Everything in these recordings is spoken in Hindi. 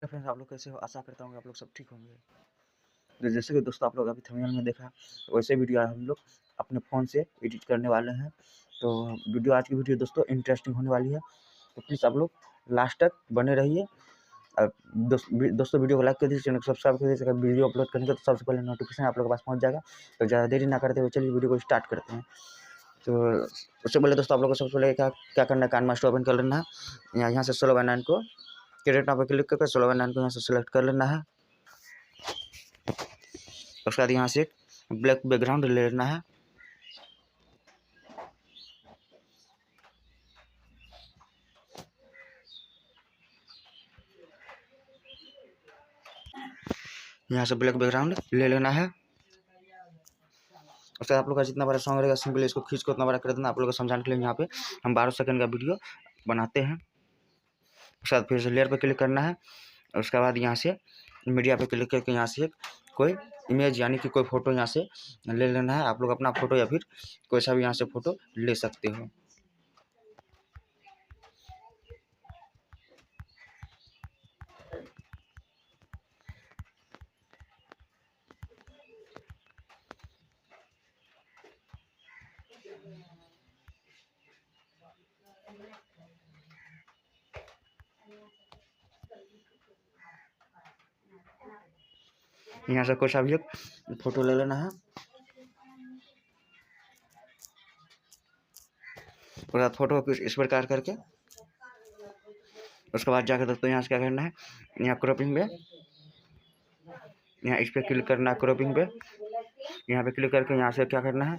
फ्रेंड्स, आप लोग कैसे हो? आशा करता हूँ आप लोग सब ठीक होंगे। तो जैसे कि दोस्तों आप लोग अभी थंबनेल में देखा, वैसे वीडियो हम लोग अपने फ़ोन से एडिट करने वाले हैं। तो वीडियो आज की वीडियो दोस्तों इंटरेस्टिंग होने वाली है, तो प्लीज़ आप लोग लास्ट तक बने रहिए। दोस्तों वीडियो को लाइक कर दीजिए, चैनल को सब्सक्राइब कर दीजिए। अगर वीडियो अपलोड करेंगे तो सबसे पहले नोटिफिकेशन आप लोग के पास पहुँच जाएगा। तो ज़्यादा देरी ना करते हुए चलिए वीडियो को स्टार्ट करते हैं। तो उससे पहले दोस्तों आप लोग को सबसे पहले क्या क्या करना है, कान मास्टर ओपन कर लेना है। यहाँ से 16/9 को क्रिएट नाउ पर क्लिक करके 16/9 को यहाँ से सेलेक्ट कर लेना है। उसके बाद यहाँ से एक ब्लैक बैकग्राउंड ले लेना है। यहाँ से ब्लैक बैकग्राउंड ले लेना है। उसके बाद आप लोग का जितना बड़ा सॉन्ग रहेगा सिंपली इसको खींच को उतना बड़ा कर देना। आप लोग को समझाने के लिए यहाँ पे हम 12 सेकंड का वीडियो बनाते हैं। उसके बाद फिर से लेयर पर क्लिक करना है। उसके बाद यहाँ से मीडिया पे क्लिक करके यहाँ से कोई इमेज यानी कि कोई फ़ोटो यहाँ से ले लेना है। आप लोग अपना फ़ोटो या फिर कोई सा भी यहाँ से फ़ोटो ले सकते हो। यहाँ से कोई सा भी एक फ़ोटो ले लेना है। उसके बाद फ़ोटो को इस प्रकार करके उसके बाद जाकर दोस्तों यहाँ से क्या करना है, यहाँ क्रॉपिंग पे यहाँ इस पर क्लिक करना है। क्रॉपिंग पे यहाँ पे क्लिक करके यहाँ से क्या करना है,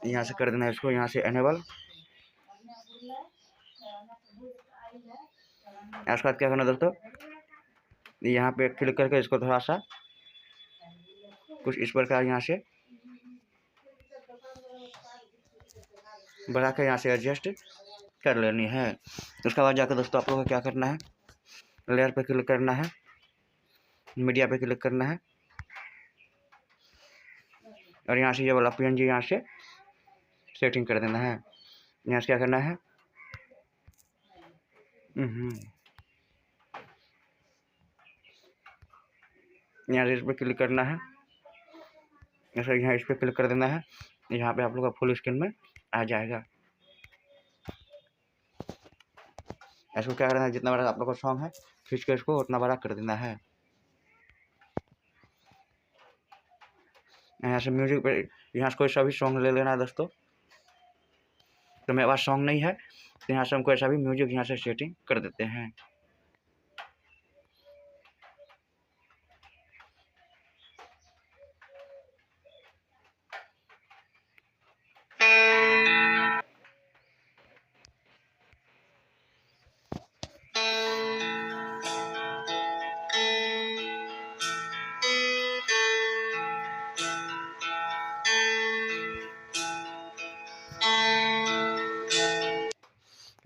यहाँ से कर देना है इसको यहाँ से एनेबल। उसके बाद क्या करना है दोस्तों, यहाँ पे क्लिक करके इसको थोड़ा सा कुछ इस प्रकार यहाँ से बढ़ा के यहाँ से एडजस्ट कर लेनी है। उसके बाद जाकर दोस्तों आप लोगों को क्या करना है, लेयर पे क्लिक करना है, मीडिया पे क्लिक करना है और यहाँ से ये वाला PNG यहाँ से सेटिंग कर देना है। यहाँ से क्या करना है, यहाँ से इस पर क्लिक करना है। ऐसा यहाँ इस पर क्लिक कर देना है। यहाँ पे आप लोग का फुल स्क्रीन में आ जाएगा। इसको क्या करना है, जितना बड़ा आप लोग का सॉन्ग है खींच के इसको उतना बड़ा कर देना है। यहाँ से म्यूजिक पे यहाँ से कोई सा भी सॉन्ग ले लेना है दोस्तों। तो मेरे पास सॉन्ग नहीं है तो यहाँ से हम कोई सा भी म्यूजिक यहाँ से सेटिंग कर देते हैं।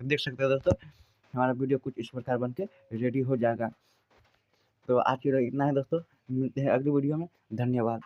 देख सकते हो दोस्तों, हमारा वीडियो कुछ इस प्रकार बन के रेडी हो जाएगा। तो आज के लिए इतना है दोस्तों, मिलते हैं अगली वीडियो में। धन्यवाद।